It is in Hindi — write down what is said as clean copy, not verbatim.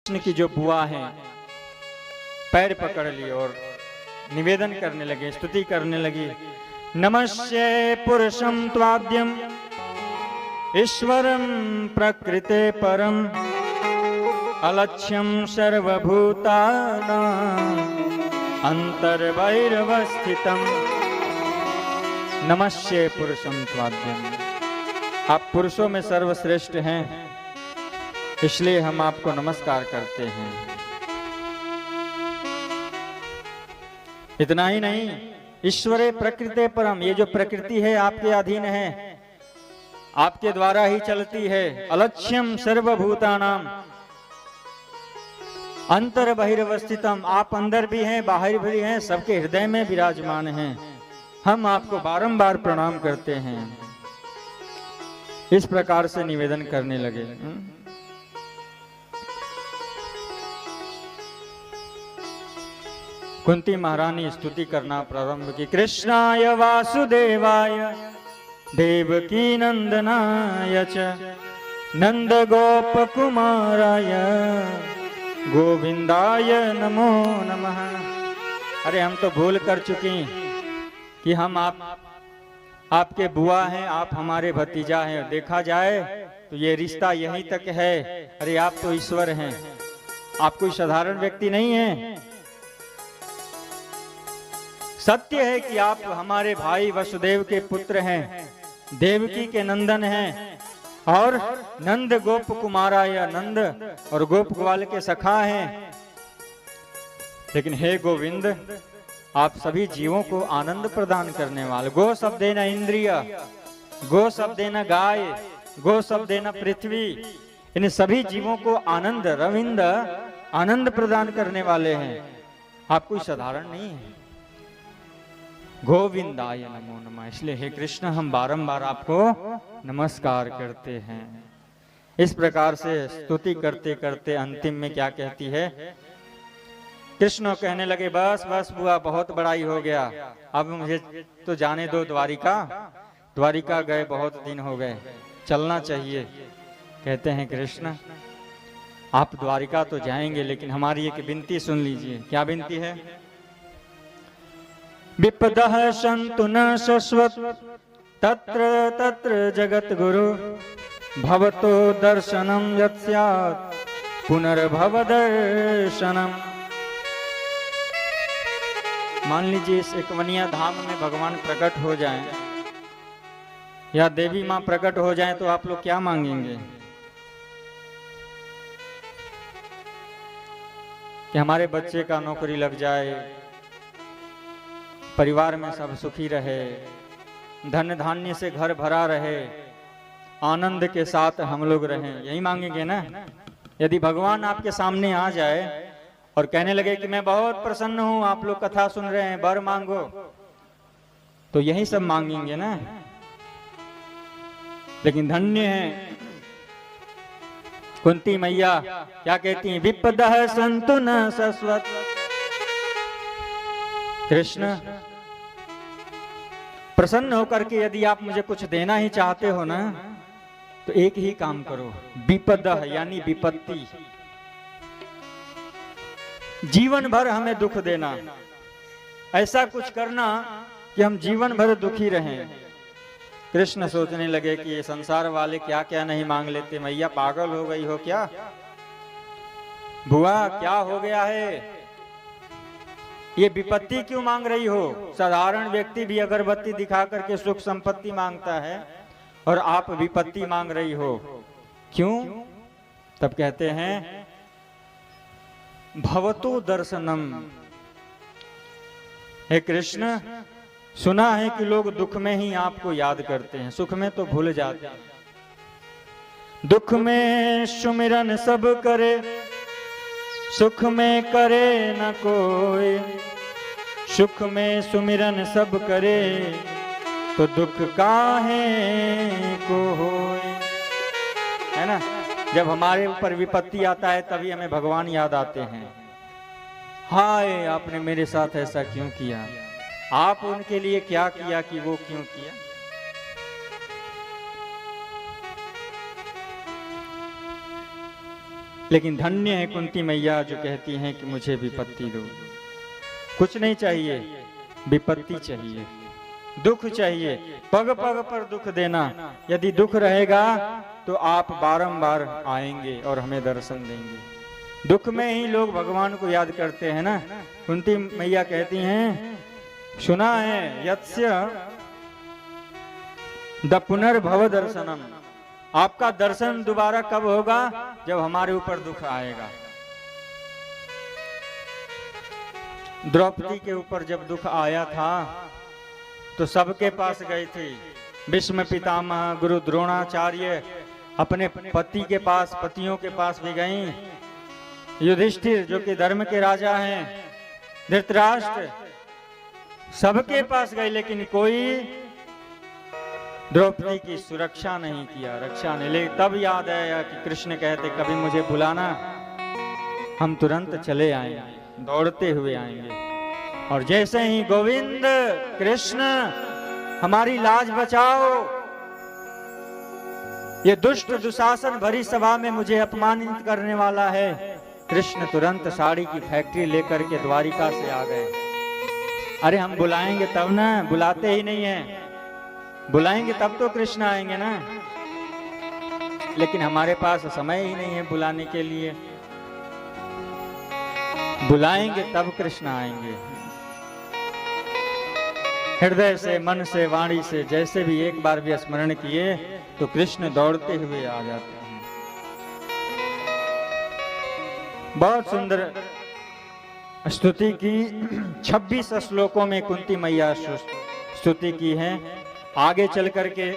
कृष्ण की जो बुआ हैं पैर पकड़ लिए और निवेदन करने लगे, स्तुति करने लगी। नमस्ये पुरुषं त्वाद्यम ईश्वरं प्रकृते परम अलक्ष्यं सर्वभूतानां अंतर्बहिर्वस्थितम्। नमस्ये पुरुषं त्वाद्यम, आप पुरुषों में सर्वश्रेष्ठ हैं, इसलिए हम आपको नमस्कार करते हैं। इतना ही नहीं, ईश्वरे प्रकृते परम, ये जो प्रकृति है आपके अधीन है, आपके द्वारा ही चलती है। अलक्ष्यम सर्वभूतानाम अंतर बहिर्वस्थितम, आप अंदर भी हैं बाहर भी हैं, सबके हृदय में विराजमान हैं। हम आपको बारंबार प्रणाम करते हैं। इस प्रकार से निवेदन करने लगे। कुंती महारानी स्तुति करना प्रारंभ की। कृष्णाय वासुदेवाय देवकी नंदनाय च नंद गोप कुमाराय गोविंदाय नमो नमः। अरे हम तो भूल कर चुकी कि हम आपके बुआ हैं, आप हमारे भतीजा हैं। देखा जाए तो ये रिश्ता यहीं तक है। अरे आप तो ईश्वर हैं, आप कोई साधारण व्यक्ति नहीं हैं। सत्य है कि आप हमारे भाई वसुदेव के पुत्र हैं, देवकी के नंदन हैं और नंद गोप कुमारा या नंद और गोप ग्वाल के सखा हैं। लेकिन हे गोविंद, आप सभी जीवों को आनंद प्रदान करने वाले। गो शब्द देना इंद्रिय, गो शब्द देना गाय, गो शब्द देना पृथ्वी, इन सभी जीवों को आनंद रविंद आनंद प्रदान करने वाले हैं। आप कोई साधारण नहीं है। गोविंदाय नमो नमः। इसलिए हे कृष्ण, हम बारंबार आपको नमस्कार करते हैं। इस प्रकार से स्तुति करते करते अंतिम में क्या कहती है? कृष्ण कहने लगे, बस बस बुआ, बहुत बड़ाई हो गया, अब मुझे तो जाने दो द्वारिका। द्वारिका गए बहुत दिन हो गए, चलना चाहिए। कहते हैं कृष्ण, आप द्वारिका तो जाएंगे, लेकिन हमारी एक विनती सुन लीजिए। क्या विनती है? विपदः सन्तु न शश्वत तत्र तत्र जगत गुरु भवतो दर्शनम यत् स्यात् पुनर्भव दर्शनम। मान लीजिए इस एकवनिया धाम में भगवान प्रकट हो जाएं या देवी मां प्रकट हो जाएं, तो आप लोग क्या मांगेंगे? कि हमारे बच्चे का नौकरी लग जाए, परिवार में सब सुखी रहे, धन धान्य से घर भरा रहे, आनंद के साथ हम लोग रहें, यही मांगेंगे ना? यदि भगवान आपके सामने आ जाए और कहने लगे कि मैं बहुत प्रसन्न हूं, आप लोग कथा सुन रहे हैं, वर मांगो, तो यही सब मांगेंगे ना? लेकिन धन्य है कुंती मैया, क्या कहती हैं? विपदः सन्तु न शश्वत। कृष्ण, प्रसन्न होकर के यदि आप मुझे कुछ देना ही चाहते हो ना, तो एक ही काम करो, विपदः यानी विपत्ति, जीवन भर हमें दुख देना। ऐसा कुछ करना कि हम जीवन भर दुखी रहें। कृष्ण सोचने लगे कि ये संसार वाले क्या क्या नहीं मांग लेते। मैया पागल हो गई हो क्या? बुआ क्या हो गया है? ये विपत्ति क्यों मांग रही हो? साधारण व्यक्ति भी अगरबत्ती दिखा करके सुख संपत्ति मांगता है, और आप विपत्ति मांग रही हो, क्यों? तब कहते हैं भवतो दर्शनम। हे कृष्ण, सुना है कि लोग दुख में ही आपको याद करते हैं, सुख में तो भूल जाते हैं। दुख में सुमिरन सब करे, सुख में करे न कोई। सुख में सुमिरन सब करे, तो दुख काहे को होए। है ना? जब हमारे ऊपर विपत्ति आता है तभी हमें भगवान याद आते हैं। हाय, आपने मेरे साथ ऐसा क्यों किया? आप उनके लिए क्या किया कि वो क्यों किया? लेकिन धन्य है कुंती मैया जो कहती हैं कि मुझे विपत्ति दो। कुछ नहीं चाहिए, विपत्ति चाहिए, दुख चाहिए, पग पग पर दुख देना। यदि दुख रहेगा तो आप बारंबार आएंगे और हमें दर्शन देंगे। दुख में ही लोग भगवान को याद करते हैं ना। कुंती मैया कहती हैं, सुना है यत्स्य द पुनर्भव दर्शनम, आपका दर्शन दोबारा कब होगा? जब हमारे ऊपर दुख आएगा। द्रौपदी के ऊपर जब दुख आया था तो सबके पास गए थे। भीष्म पितामह, गुरु द्रोणाचार्य अपने पति के पास, पतियों के पास भी गईं। युधिष्ठिर जो कि धर्म के राजा हैं, धृतराष्ट्र, सबके पास गए, लेकिन कोई द्रौपदी की सुरक्षा नहीं किया, रक्षा नहीं। लेकिन तब याद आया कि कृष्ण कहते कभी मुझे बुलाना, हम तुरंत चले आएंगे, दौड़ते हुए आएंगे। और जैसे ही गोविंद कृष्ण हमारी लाज बचाओ, ये दुष्ट दुशासन भरी सभा में मुझे अपमानित करने वाला है, कृष्ण तुरंत साड़ी की फैक्ट्री लेकर के द्वारिका से आ गए। अरे हम बुलाएंगे तब ना, बुलाते ही नहीं है। बुलाएंगे तब तो कृष्ण आएंगे ना, लेकिन हमारे पास समय ही नहीं है बुलाने के लिए। बुलाएंगे तब कृष्ण आएंगे। हृदय से, मन से, वाणी से, जैसे भी एक बार भी स्मरण किए तो कृष्ण दौड़ते हुए आ जाते हैं। बहुत सुंदर स्तुति की 26 श्लोकों में कुंती मैया स्तुति की है। आगे चल करके